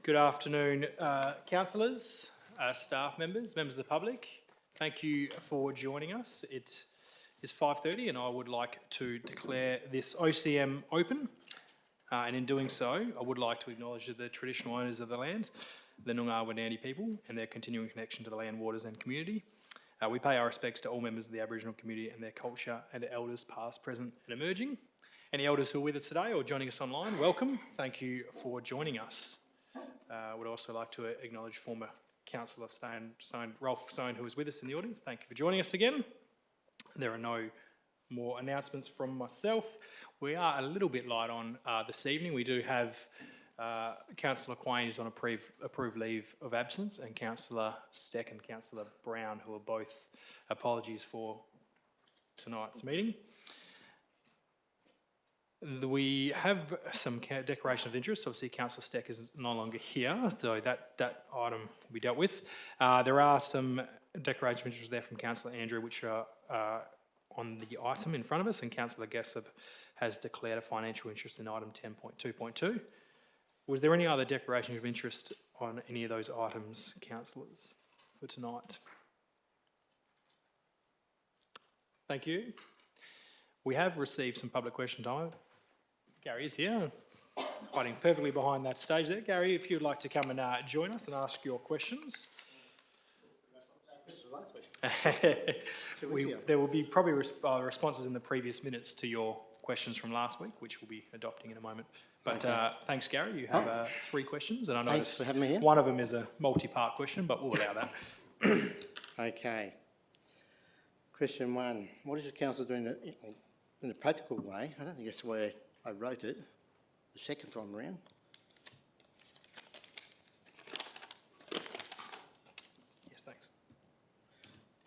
Good afternoon, councillors, staff members, members of the public. Thank you for joining us. It is 5:30 and I would like to declare this OCM open. And in doing so, I would like to acknowledge the traditional owners of the land, the Noongar Wadandi people, and their continuing connection to the land, waters and community. We pay our respects to all members of the Aboriginal community and their culture and elders past, present and emerging. Any elders who are with us today or joining us online, welcome. Thank you for joining us. I would also like to acknowledge former Councillor Ralph Stone, who is with us in the audience. Thank you for joining us again. There are no more announcements from myself. We are a little bit light on this evening. We do have Councillor Quain is on approved leave of absence, and Councillor Steck and Councillor Brown, who are both apologies for tonight's meeting. We have some declaration of interest. Obviously, Councillor Steck is no longer here, so that item will be dealt with. There are some declarations of interest there from Councillor Andrew, which are on the item in front of us, and Councillor Gessop has declared a financial interest in item 10.2.2. Was there any other declaration of interest on any of those items, councillors, for tonight? Thank you. We have received some public question time. Gary is here, hiding perfectly behind that stage there. Gary, if you'd like to come and join us and ask your questions. There will be probably responses in the previous minutes to your questions from last week, which we'll be adopting in a moment. But thanks, Gary. You have 3 questions, and I know thanks for having me here. One of them is a multi-part question, but we'll allow that. Okay. Question 1. What is the council doing in a practical way? I don't think that's the way I wrote it the second time around. Yes, thanks.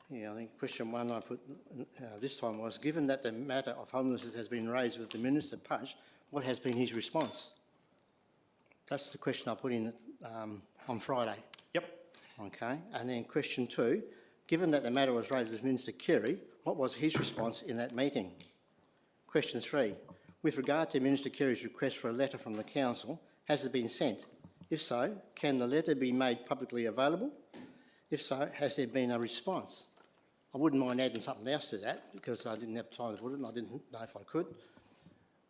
Yeah, I think question 1 I put this time was, given that the matter of homelessness has been raised with the Minister Punch, what has been his response? That's the question I put in on Friday. Yep. Okay, and then question 2, given that the matter was raised with Minister Carey, what was his response in that meeting? Question 3, with regard to Minister Carey's request for a letter from the council, has it been sent? If so, can the letter be made publicly available? If so, has there been a response? I wouldn't mind adding something else to that because I didn't have time to put it and I didn't know if I could.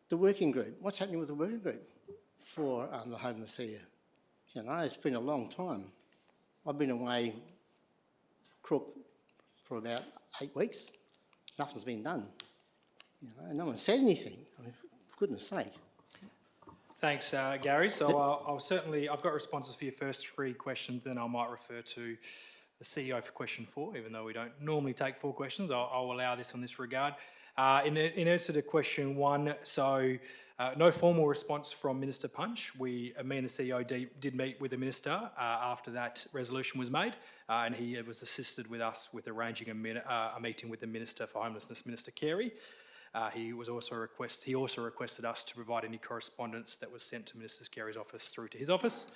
The working group, what's happening with the working group for the homeless here? You know, it's been a long time. I've been away crook for about 8 weeks. Nothing's been done. You know, no one said anything. I mean, for goodness sake. Thanks, Gary. So I've got responses for your first 3 questions, then I might refer to the CEO for question 4, even though we don't normally take 4 questions. I'll allow this on this regard. In answer to question 1, so no formal response from Minister Punch. Me and the CEO did meet with the Minister after that resolution was made, and he was assisted with us with arranging a meeting with the Minister for Homelessness, Minister Carey. He also requested us to provide any correspondence that was sent to Minister Carey's office through to his office.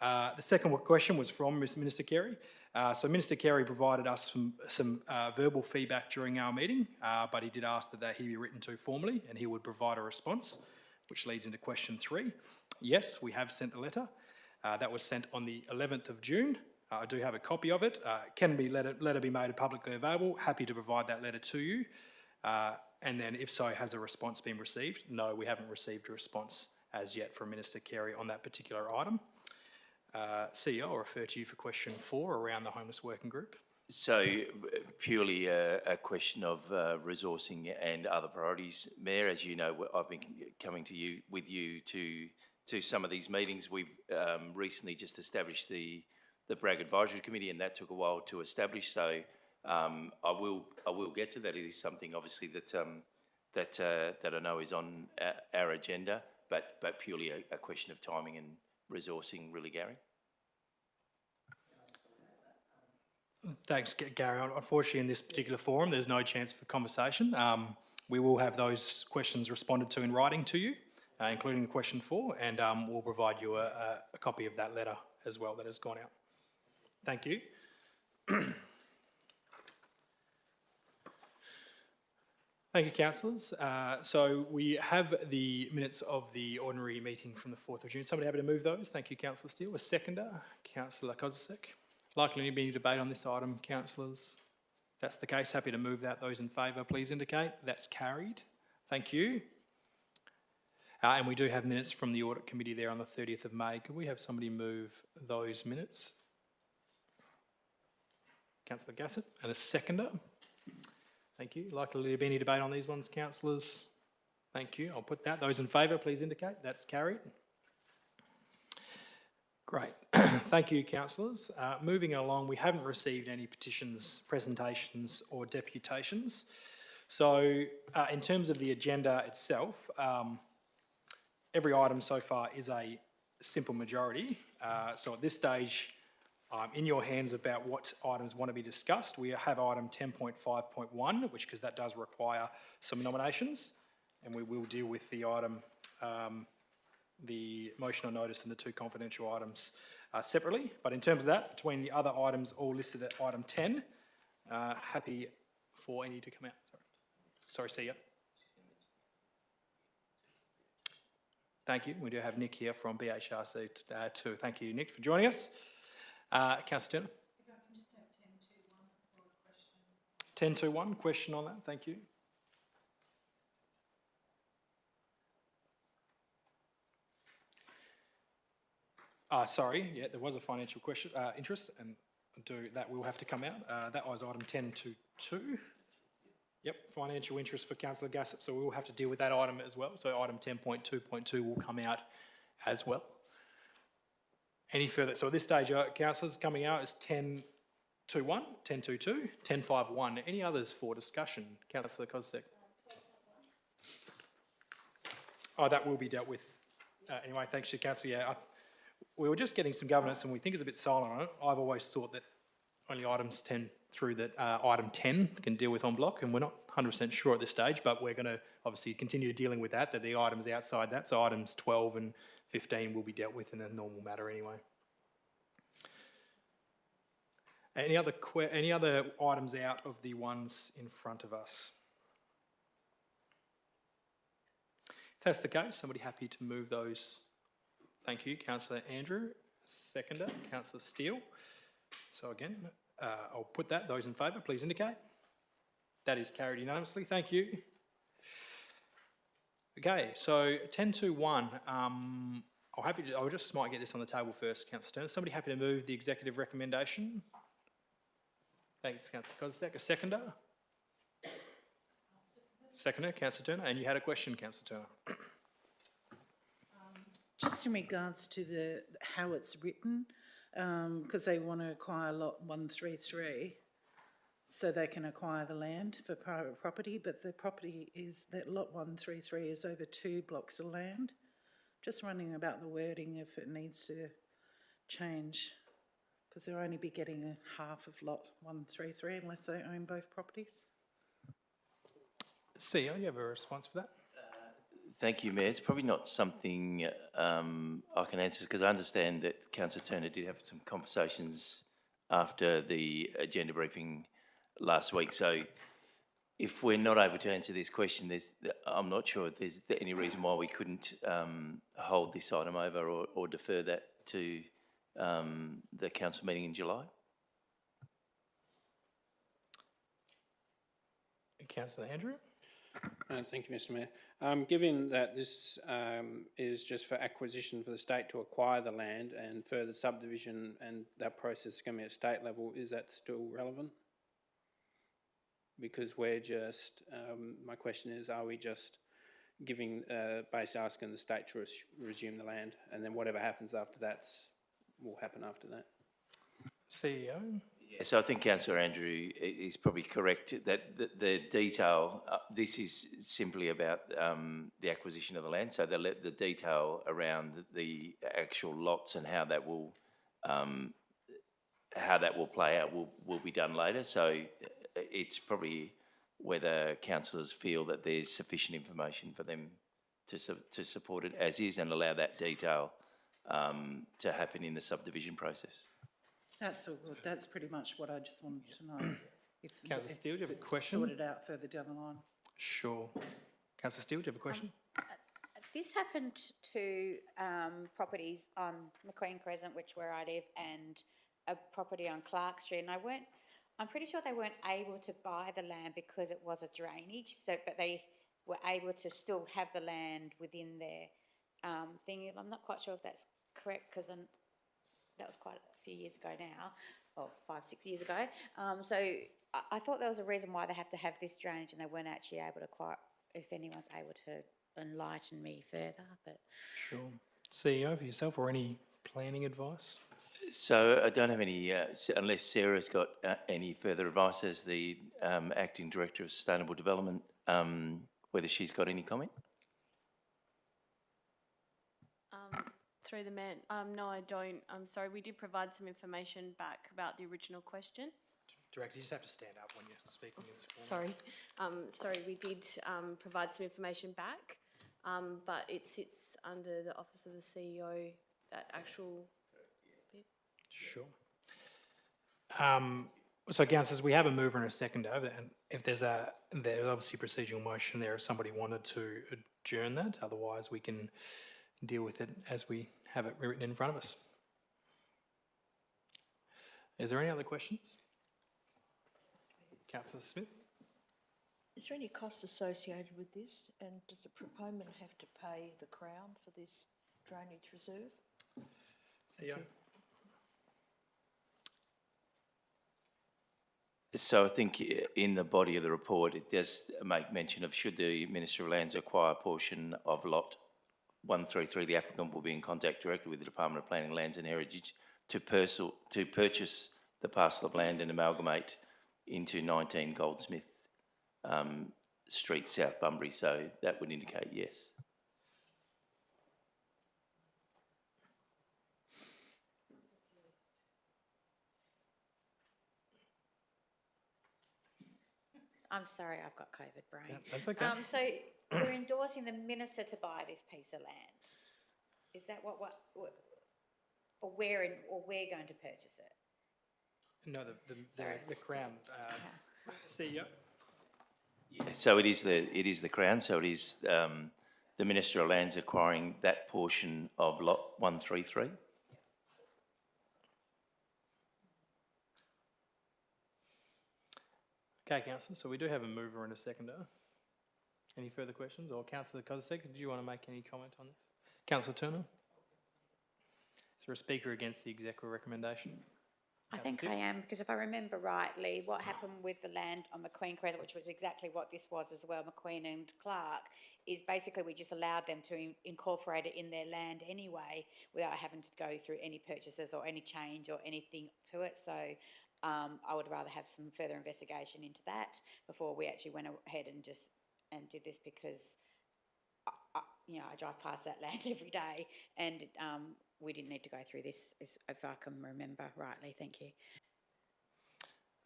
The second question was from Minister Carey. So Minister Carey provided us some verbal feedback during our meeting, but he did ask that he be written to formally and he would provide a response, which leads into question 3. Yes, we have sent a letter. That was sent on the 11th of June. I do have a copy of it. Can be letter be made publicly available? Happy to provide that letter to you. And then if so, has a response been received? No, we haven't received a response as yet from Minister Carey on that particular item. CEO, I'll refer to you for question 4 around the homeless working group. So purely a question of resourcing and other priorities. Mayor, as you know, I've been coming with you to some of these meetings. We've recently just established the Bragg Advisory Committee, and that took a while to establish. So I will get to that. It is something obviously that I know is on our agenda, but purely a question of timing and resourcing, really, Gary. Thanks, Gary. Unfortunately, in this particular forum, there's no chance for conversation. We will have those questions responded to in writing to you, including question 4, and we'll provide you a copy of that letter as well that has gone out. Thank you. Thank you, councillors. So we have the minutes of the ordinary meeting from the 4th of June. Somebody happy to move those? Thank you, Councillor Steele. A seconder, Councillor Kozisek. Likely to be any debate on this item, councillors? If that's the case, happy to move that. Those in favour, please indicate. That's carried. Thank you. And we do have minutes from the Audit Committee there on the 30th of May. Could we have somebody move those minutes? Councillor Gassett. And a seconder. Thank you. Likely to be any debate on these ones, councillors? Thank you. I'll put that. Those in favour, please indicate. That's carried. Great. Thank you, councillors. Moving along, we haven't received any petitions, presentations or deputations. So in terms of the agenda itself, every item so far is a simple majority. So at this stage, in your hands about what items want to be discussed. We have item 10.5.1, which, because that does require some nominations, and we will deal with the item, the motion on notice and the two confidential items separately. But in terms of that, between the other items all listed at item 10, happy for any to come out. Sorry, see ya. Thank you. We do have Nick here from BHRC too. Thank you, Nick, for joining us. Councillor Turner. If I can just have 10.2.1 for a question. 10.2.1, question on that, thank you. Sorry, yeah, there was a financial question, interest, and that will have to come out. That was item 10.2.2. Yep, financial interest for Councillor Gassett, so we will have to deal with that item as well. So item 10.2.2 will come out as well. Any further, so at this stage, councillors, coming out is 10.2.1, 10.2.2, 10.5.1. Any others for discussion? Councillor Kozisek. Oh, that will be dealt with. Anyway, thanks to Councillor. Yeah, we were just getting some governance and we think it's a bit silent on it. I've always thought that only items 10 through that item 10 can deal with en bloc, and we're not 100% sure at this stage, but we're going to obviously continue dealing with that the items outside that, so items 12 and 15 will be dealt with in a normal matter anyway. Any other items out of the ones in front of us? If that's the case, somebody happy to move those? Thank you, Councillor Andrew. Seconder, Councillor Steele. So again, I'll put that. Those in favour, please indicate. That is carried unanimously. Thank you. Okay, so 10.2.1. I just might get this on the table first, Councillor Turner. Somebody happy to move the executive recommendation? Thanks, Councillor Kozisek. A seconder? Seconder, Councillor Turner. And you had a question, Councillor Turner. Just in regards to how it's written, because they want to acquire lot 133 so they can acquire the land for private property, but the property is that lot 133 is over 2 blocks of land. Just wondering about the wording if it needs to change, because they'll only be getting half of lot 133 unless they own both properties. CEO, you have a response for that? Thank you, Mayor. It's probably not something I can answer because I understand that Councillor Turner did have some conversations after the agenda briefing last week. So if we're not able to answer this question, I'm not sure if there's any reason why we couldn't hold this item over or defer that to the council meeting in July. Councillor Andrew? Thank you, Mr Mayor. Given that this is just for acquisition for the state to acquire the land and further subdivision and that process is going to be at state level, is that still relevant? Because we're just, my question is, are we just giving, basically asking the state to resume the land, and then whatever happens after that will happen after that? CEO? Yeah, so I think Councillor Andrew is probably correct that the detail, this is simply about the acquisition of the land, so the detail around the actual lots and how that will play out will be done later. So it's probably whether councillors feel that there's sufficient information for them to support it as is and allow that detail to happen in the subdivision process. That's all good. That's pretty much what I just wanted to know. Councillor Steele, do you have a it's question? sorted out further down the line. Sure. Councillor Steele, do you have a question? This happened to properties on McQueen Crescent, which where I live, and a property on Clark Street. And I'm pretty sure they weren't able to buy the land because it was a drainage. So, but they were able to still have the land within their thing. I'm not quite sure if that's correct because that was quite a few years ago now, or 5, 6 years ago. So I thought there was a reason why they have to have this drainage, and they weren't actually able to quite. If anyone's able to enlighten me further, but Sure. CEO, for yourself, or any planning advice? So I don't have any, unless Sarah's got any further advice as the Acting Director of Sustainable Development, whether she's got any comment? Through the man, no, I don't. I'm sorry, we did provide some information back about the original question. Director, you just have to stand up when you're speaking in this forum. Sorry, we did provide some information back, but it sits under the Office of the CEO, that actual bit. Sure. So, councillors, we have a mover and a seconder, and if there's obviously a procedural motion there if somebody wanted to adjourn that, otherwise we can deal with it as we have it written in front of us. Is there any other questions? Councillor Smith? Is there any cost associated with this, and does the proponent have to pay the Crown for this drainage reserve? CEO? So I think in the body of the report, it does make mention of should the Minister of Lands acquire a portion of lot 133, the applicant will be in contact directly with the Department of Planning, Lands and Heritage to purchase the parcel of land and amalgamate into 19 Goldsmith Street, South Bunbury. So that would indicate yes. I'm sorry, I've got COVID brain. Yeah, that's okay. So we're endorsing the minister to buy this piece of land. Is that what or we're going to purchase it? No, the Crown. CEO? So it is the Crown. So it is the Minister of Lands acquiring that portion of lot 133. Okay, councillor, so we do have a mover and a seconder. Any further questions? Or Councillor Kozisek, did you want to make any comment on this? Councillor Turner? Is there a speaker against the executive recommendation? I think I am, because if I remember rightly, what happened with the land on McQueen Crescent, which was exactly what this was as well, McQueen and Clark, is basically we just allowed them to incorporate it in their land anyway without having to go through any purchases or any change or anything to it. So I would rather have some further investigation into that before we actually went ahead and did this, because I drive past that land every day, and we didn't need to go through this, if I can remember rightly. Thank you.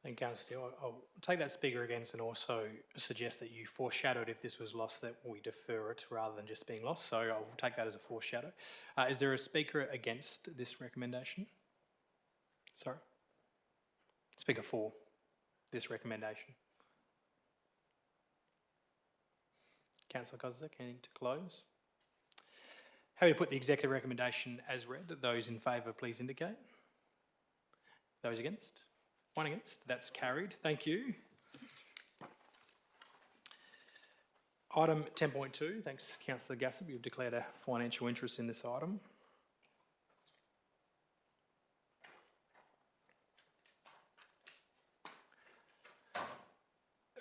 Thank you, Councillor Steele. I'll take that speaker against and also suggest that you foreshadowed if this was lost that we defer it rather than just being lost. So I'll take that as a foreshadow. Is there a speaker against this recommendation? Sorry? Speaker for this recommendation. Councillor Kozisek, anything to close? Happy to put the executive recommendation as read. Those in favour, please indicate. Those against? One against. That's carried. Thank you. Item 10.2. Thanks, Councillor Gassab. You've declared a financial interest in this item.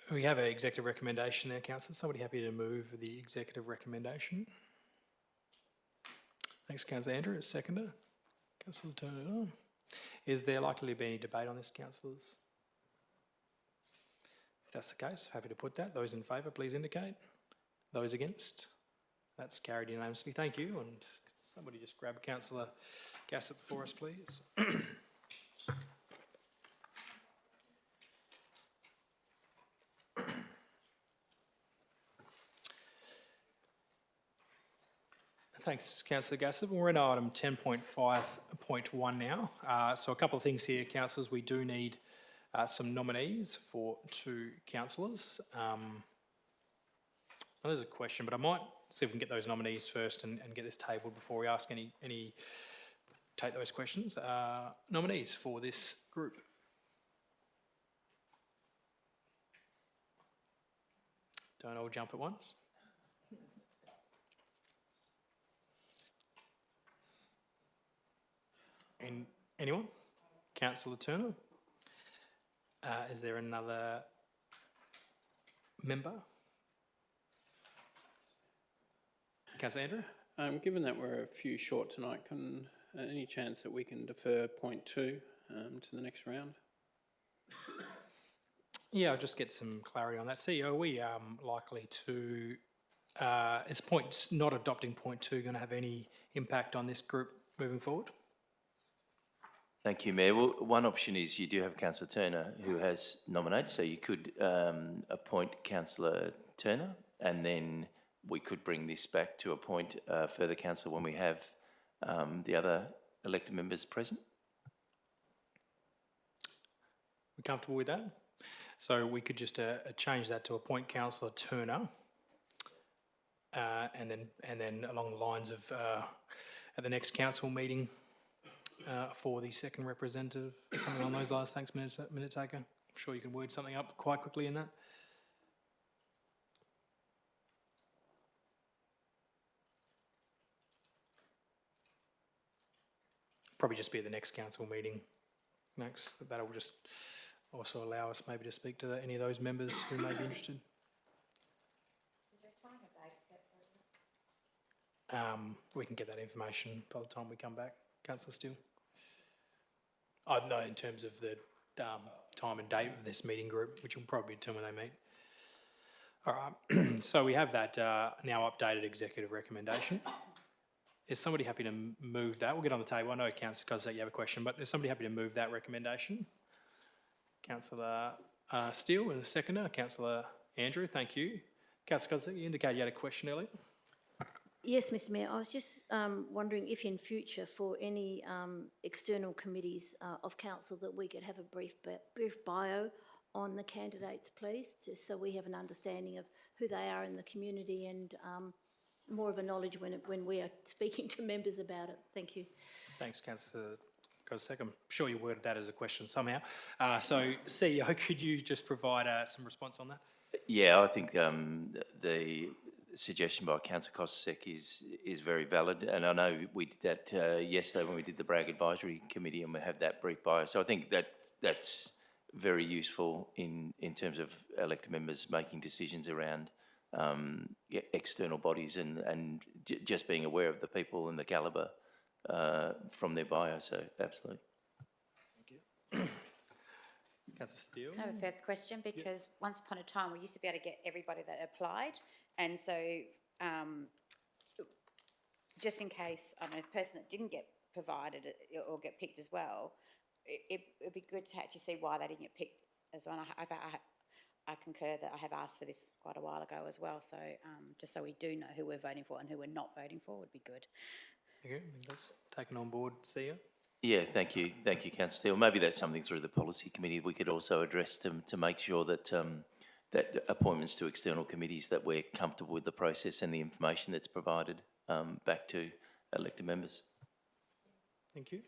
We have an executive recommendation there, Councillor. Somebody happy to move the executive recommendation? Thanks, Councillor Andrew. Seconder. Councillor Turner. Is there likely to be any debate on this, councillors? If that's the case, happy to put that. Those in favour, please indicate. Those against? That's carried unanimously. Thank you. And somebody just grab Councillor Gassab for us, please. Thanks, Councillor Gassab. We're in item 10.5.1 now. So a couple of things here, councillors. We do need some nominees for 2 councillors. Well, there's a question, but I might see if we can get those nominees first and get this tabled before we ask take those questions. Nominees for this group. Don't all jump at once. Anyone? Councillor Turner? Is there another member? Councillor Andrew? Given that we're a few short tonight, any chance that we can defer point 2 to the next round? Yeah, I'll just get some clarity on that. CEO, are we likely to, is not adopting point 2 going to have any impact on this group moving forward? Thank you, Mayor. Well, one option is you do have Councillor Turner who has nominated, so you could appoint Councillor Turner, and then we could bring this back to appoint further councillor when we have the other elected members present. We comfortable with that? So we could just change that to appoint Councillor Turner, and then along the lines of at the next council meeting for the second representative, something along those lines. Thanks, Minute Taker. I'm sure you can word something up quite quickly in that. Probably just be at the next council meeting. Next, that'll just also allow us maybe to speak to any of those members who may be interested. We can get that information by the time we come back, Councillor Steele. I know in terms of the time and date of this meeting group, which will probably determine when they meet. All right, so we have that now updated executive recommendation. Is somebody happy to move that? We'll get on the table. I know, Councillor Kozak, you have a question, but is somebody happy to move that recommendation? Councillor Steele and the seconder, Councillor Andrew, thank you. Councillor Kozak, you indicated you had a question earlier. Yes, Mr Mayor, I was just wondering if in future for any external committees of council that we could have a brief bio on the candidates, please, just so we have an understanding of who they are in the community and more of a knowledge when we are speaking to members about it. Thank you. Thanks, Councillor Kozak. I'm sure you worded that as a question somehow. So, CEO, could you just provide some response on that? Yeah, I think the suggestion by Councillor Kozak is very valid, and I know we did that yesterday when we did the Bragg Advisory Committee, and we have that brief bio. So I think that's very useful in terms of elected members making decisions around external bodies and just being aware of the people and the calibre from their bio. So absolutely. Thank you. Councillor Steele. I have a further question because once upon a time we used to be able to get everybody that applied, and so just in case I know the person that didn't get provided or get picked as well, it'd be good to actually see why they didn't get picked as well. And I concur that I have asked for this quite a while ago as well. So just so we do know who we're voting for and who we're not voting for would be good. Okay, that's taken on board, CEO. Yeah, thank you, Councillor Steele. Maybe that's something through the policy committee we could also address to make sure that that appointments to external committees, that we're comfortable with the process and the information that's provided back to elected members. Thank you.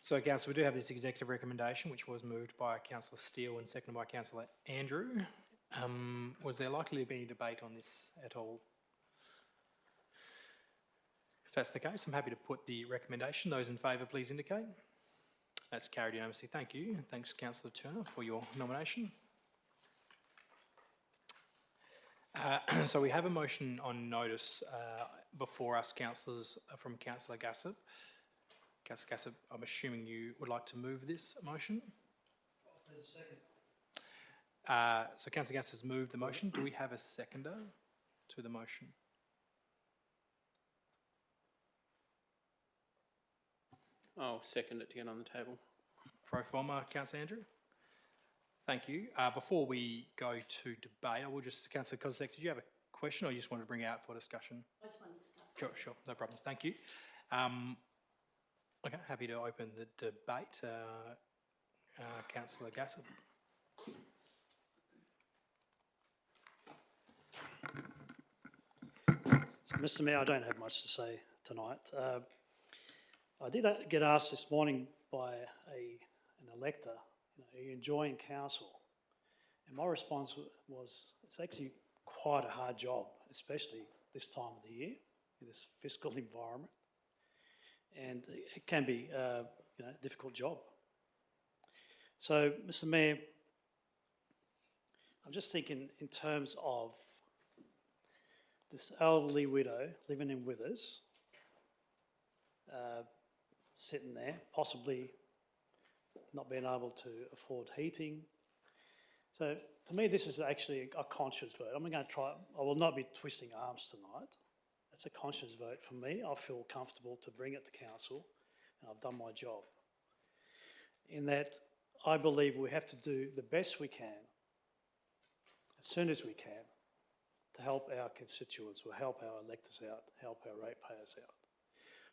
So, Councillor, we do have this executive recommendation, which was moved by Councillor Steele and seconded by Councillor Andrew. Was there likely to be any debate on this at all? If that's the case, I'm happy to put the recommendation. Those in favour, please indicate. That's carried unanimously. Thank you. Thanks, Councillor Turner, for your nomination. So we have a motion on notice before us, councillors, from Councillor Gassop. Councillor Gassop, I'm assuming you would like to move this motion? There's a second. So Councillor Gassop has moved the motion. Do we have a seconder to the motion? I'll second it to get on the table. Pro forma, Councillor Andrew. Thank you. Before we go to debate, I will just, Councillor Kozak, did you have a question or you just wanted to bring it out for discussion? I just want to discuss. Sure, no problems. Thank you. Okay, happy to open the debate. Councillor Gassop. So, Mr Mayor, I don't have much to say tonight. I did get asked this morning by an elector, are you enjoying council? And my response was, it's actually quite a hard job, especially this time of the year, in this fiscal environment. And it can be a difficult job. So, Mr Mayor, I'm just thinking in terms of this elderly widow living in Withers, sitting there, possibly not being able to afford heating. So to me, this is actually a conscious vote. I'm going to try, I will not be twisting arms tonight. It's a conscious vote for me. I feel comfortable to bring it to council, and I've done my job. In that, I believe we have to do the best we can, as soon as we can, to help our constituents, or help our electors out, help our ratepayers out.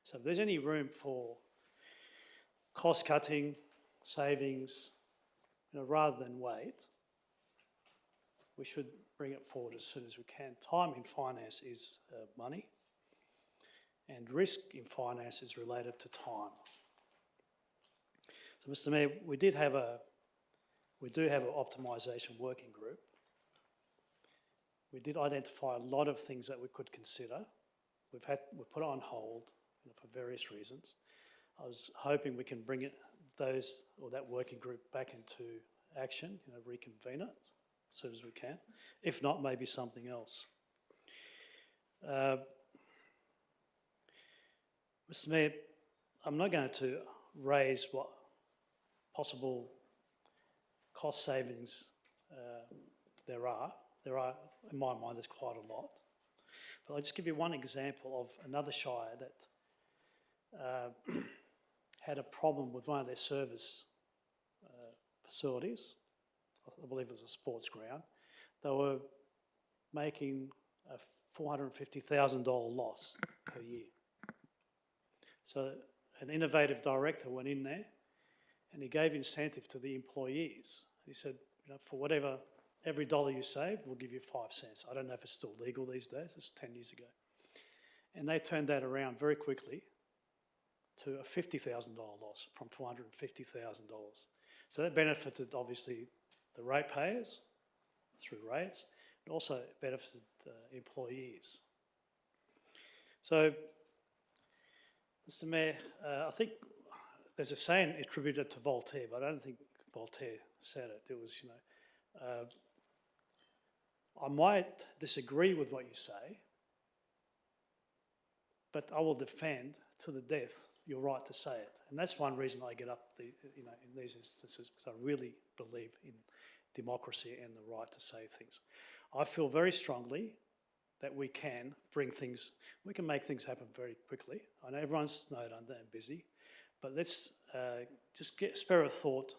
So if there's any room for cost cutting, savings, rather than wait, we should bring it forward as soon as we can. Time in finance is money, and risk in finance is related to time. So, Mr Mayor, we do have an optimisation working group. We did identify a lot of things that we could consider. We put it on hold for various reasons. I was hoping we can bring that working group back into action, reconvene it as soon as we can. If not, maybe something else. Mr Mayor, I'm not going to raise what possible cost savings there are. There are, in my mind, there's quite a lot. But I'll just give you one example of another shire that had a problem with one of their service facilities. I believe it was a sports ground. They were making a $450,000 loss per year. So an innovative director went in there and he gave incentive to the employees. He said, for every dollar you save, we'll give you 5 cents. I don't know if it's still legal these days, it's 10 years ago. And they turned that around very quickly to a $50,000 loss from $450,000. So that benefited, obviously, the ratepayers through rates, and also benefited employees. So, Mr Mayor, I think there's a saying attributed to Voltaire, but I don't think Voltaire said it. It was, I might disagree with what you say, but I will defend to the death your right to say it. And that's one reason I get up in these instances, because I really believe in democracy and the right to say things. I feel very strongly that we can make things happen very quickly. I know everyone's snowed under and busy, but let's just spare a thought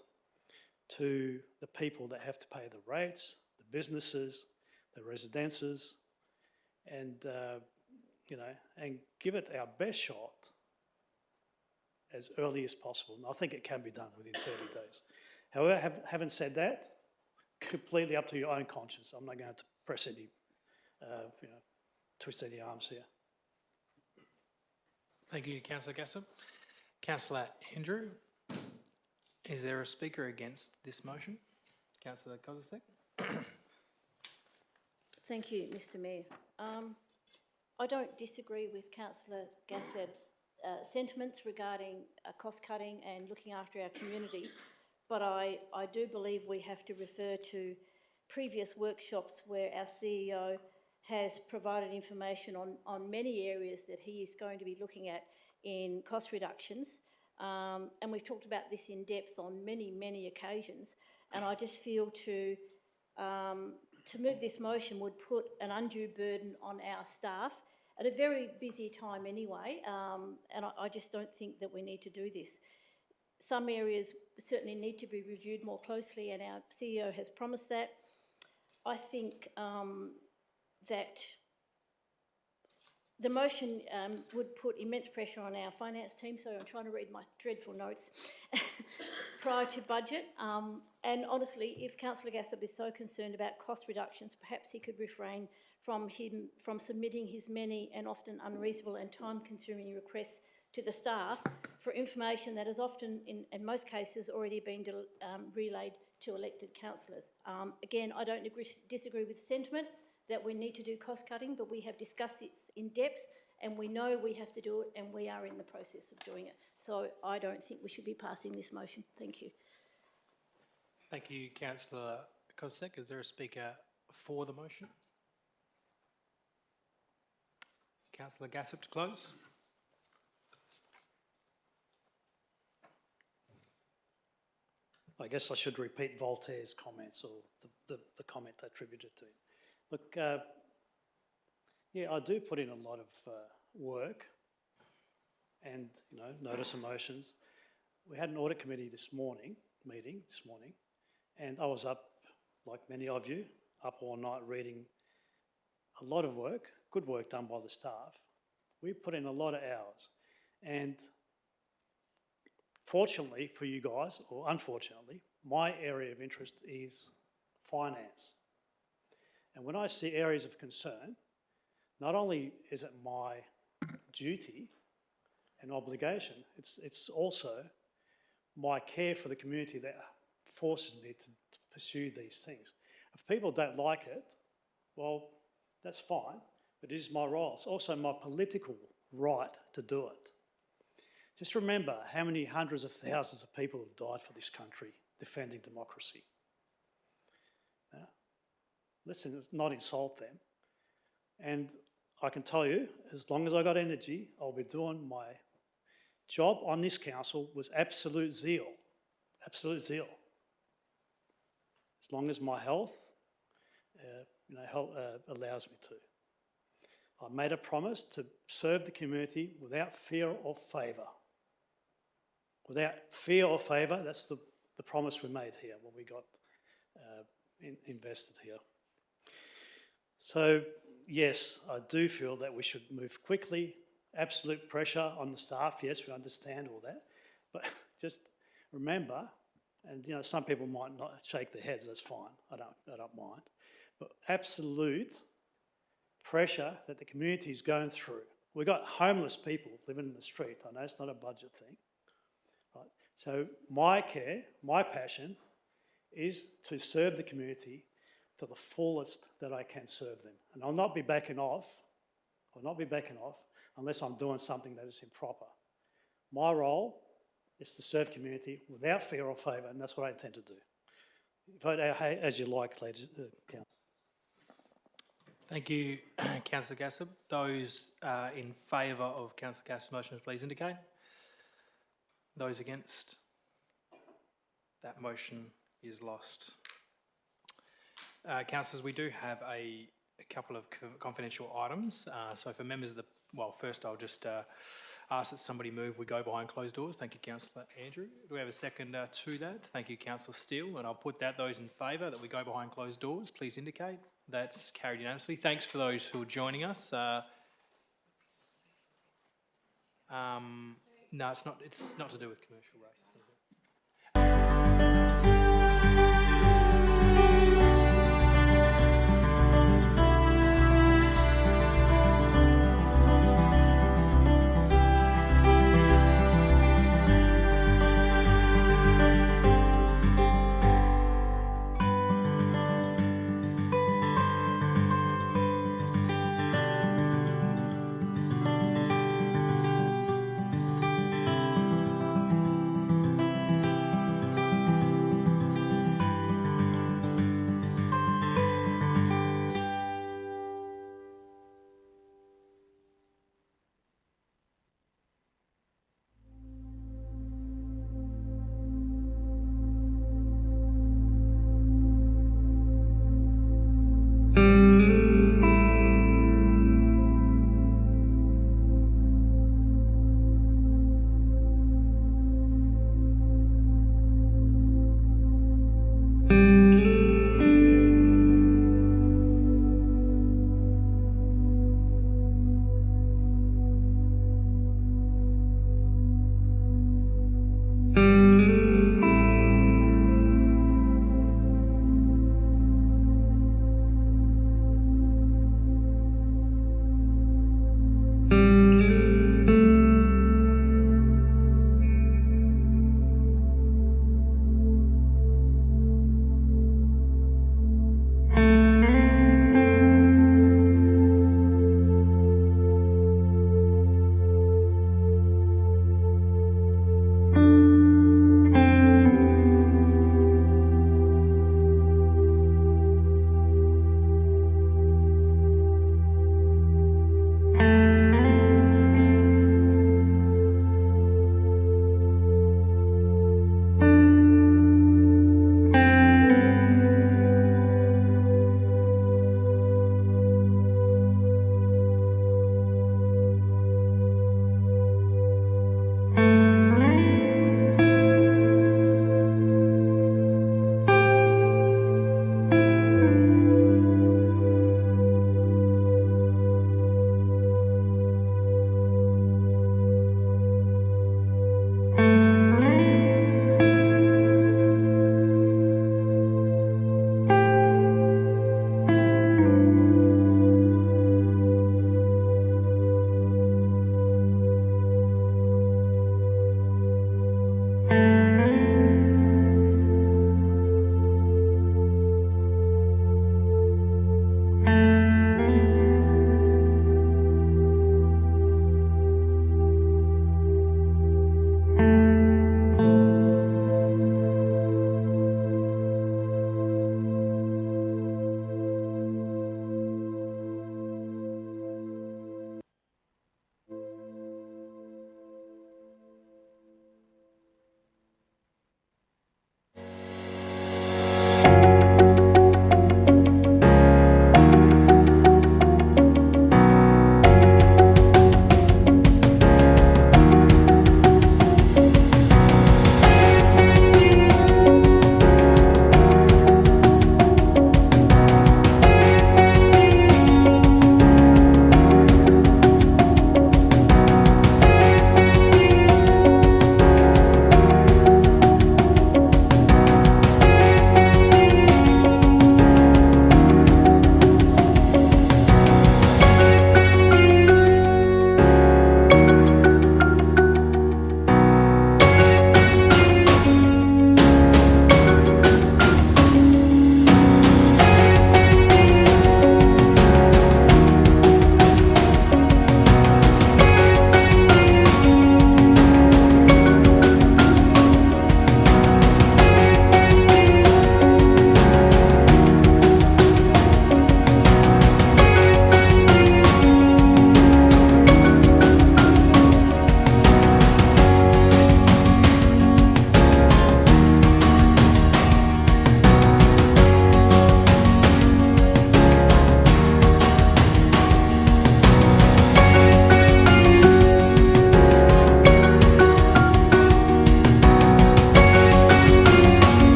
to the people that have to pay the rates, the businesses, the residences, and and give it our best shot as early as possible. And I think it can be done within 30 days. However, having said that, completely up to your own conscience. I'm not going to press any, twist any arms here. Thank you, Councillor Gassam. Councillor Andrew, is there a speaker against this motion? Councillor Kozisek? Thank you, Mr Mayor. I don't disagree with Councillor Gasab's sentiments regarding cost cutting and looking after our community, but I do believe we have to refer to previous workshops where our CEO has provided information on many areas that he is going to be looking at in cost reductions. And we've talked about this in depth on many, many occasions. And I just feel to move this motion would put an undue burden on our staff at a very busy time anyway. And I just don't think that we need to do this. Some areas certainly need to be reviewed more closely, and our CEO has promised that. I think that the motion would put immense pressure on our finance team, so I'm trying to read my dreadful notes prior to budget. And honestly, if Councillor Gassab is so concerned about cost reductions, perhaps he could refrain from submitting his many and often unreasonable and time-consuming requests to the staff for information that has often, in most cases, already been relayed to elected councillors. Again, I don't disagree with the sentiment that we need to do cost-cutting, but we have discussed this in depth and we know we have to do it and we are in the process of doing it. So I don't think we should be passing this motion. Thank you. Thank you, Councillor Kosek. Is there a speaker for the motion? Councillor Gassop to close. I guess I should repeat Voltaire's comments or the comment attributed to him. Look, yeah, I do put in a lot of work and, you know, notice emotions. We had an audit committee meeting this morning, and I was up, like many of you, up all night reading a lot of work, good work done by the staff. We put in a lot of hours, and fortunately for you guys, or unfortunately, my area of interest is finance. And when I see areas of concern, not only is it my duty and obligation, it's also my care for the community that forces me to pursue these things. If people don't like it, well, that's fine, but it is my role. It's also my political right to do it. Just remember how many hundreds of thousands of people have died for this country defending democracy. Let's not insult them. And I can tell you, as long as I got energy, I'll be doing my job on this council with absolute zeal, as long as my health allows me to. I made a promise to serve the community without fear or favour. Without fear or favour, that's the promise we made here when we got invested here. So, yes, I do feel that we should move quickly. Absolute pressure on the staff, yes, we understand all that. But just remember, and you know, some people might not shake their heads, that's fine, I don't mind. But absolute pressure that the community is going through. We've got homeless people living in the street. I know it's not a budget thing. Right? So my care, my passion is to serve the community to the fullest that I can serve them. And I'll not be backing off unless I'm doing something that is improper. My role is to serve community without fear or favour, and that's what I intend to do. Vote as you like, ladies and council. Thank you, Councillor Gassop. Those in favour of Councillor Gassop's motion, please indicate. Those against? That motion is lost. Councillors, we do have a couple of confidential items. So for members of the, well, first I'll just ask that somebody move, we go behind closed doors. Thank you, Councillor Andrew. Do we have a second to that? Thank you, Councillor Steele. And I'll put that, those in favour that we go behind closed doors, please indicate. That's carried unanimously. Thanks for those who are joining us. No, it's not to do with commercial races.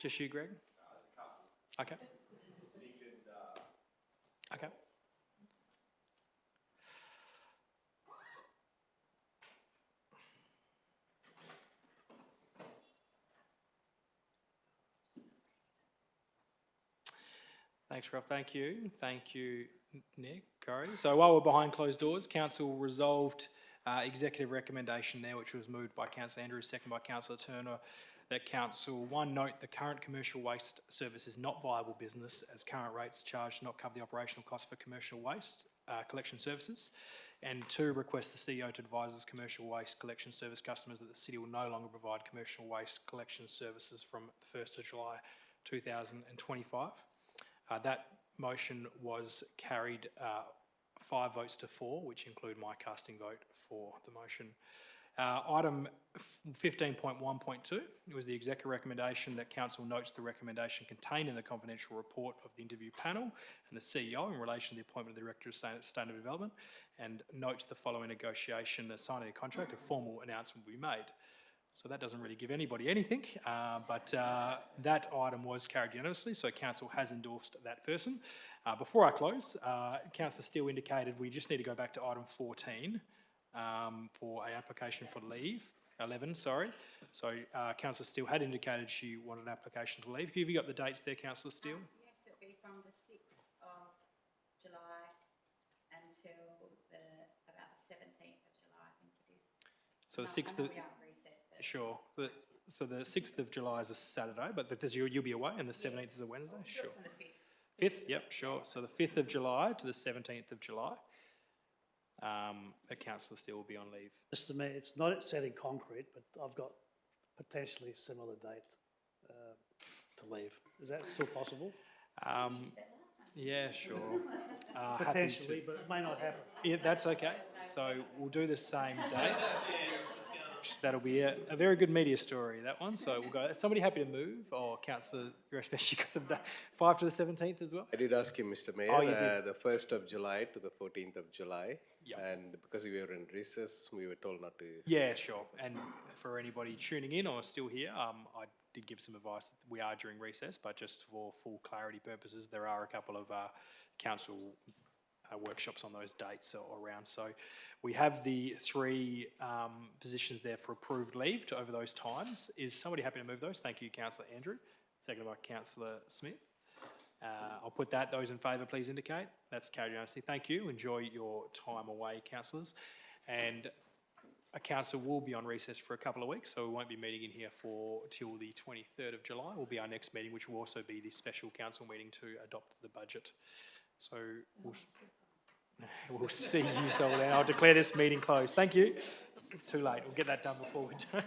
Just you, Greg? Okay. Okay. Thanks, Ralph. Thank you. Thank you, Nick, Corey. So while we're behind closed doors, Council resolved executive recommendation there, which was moved by Councillor Andrews, second by Councillor Turner, that Council, one, note the current commercial waste service is not viable business as current rates charged not cover the operational cost for commercial waste collection services. And two, request the CEO to advise its commercial waste collection service customers that the city will no longer provide commercial waste collection services from the 1st of July 2025. That motion was carried 5 votes to 4, which include my casting vote for the motion. Item 15.1.2, it was the executive recommendation that Council notes the recommendation contained in the confidential report of the interview panel and the CEO in relation to the appointment of the Director of Sustainable Development, and notes the following negotiation, the signing of the contract, a formal announcement will be made. So that doesn't really give anybody anything, but that item was carried unanimously, so Council has endorsed that person. Before I close, Councillor Steele indicated we just need to go back to item 14 for an application for leave, 11, sorry. So Councillor Steele had indicated she wanted an application for leave. Have you got the dates there, Councillor Steele? Yes, it'll be from the 6th of July until about the 17th of July, I think it is. So the I 6th know of... we are in recess, but Sure. So the 6th of July is a Saturday, but you'll be away, and the 17th is a Wednesday? Sure. from the 5th. 5th, yep, sure. So the 5th of July to the 17th of July, Councillor Steele will be on leave. Mr Mayor, it's not set in concrete, but I've got potentially a similar date to leave. Is that still possible? Yeah, sure. Happy to- Potentially, but it may not happen. Yeah, that's okay. So we'll do the same dates. That'll be a very good media story, that one. So we'll go. Is somebody happy to move? Or Councillor, especially because of 5 to the 17th as well? I did ask you, Mr. Mayor, Oh, you did? the 1st of July to the 14th of July. Yep. And because we were in recess, we were told not to. Yeah, sure. And for anybody tuning in or still here, I did give some advice that we are during recess, but just for full clarity purposes, there are a couple of council workshops on those dates around. So we have the 3 positions there for approved leave to over those times. Is somebody happy to move those? Thank you, Councillor Andrew. Seconded by Councillor Smith. I'll put that. Those in favour, please indicate. That's carried unanimously. Thank you. Enjoy your time away, councillors. And a council will be on recess for a couple of weeks, so we won't be meeting in here till the 23rd of July. Will be our next meeting, which will also be the special council meeting to adopt the budget. So we'll see you all then. I'll declare this meeting closed. Thank you. Too late. We'll get that done before we do.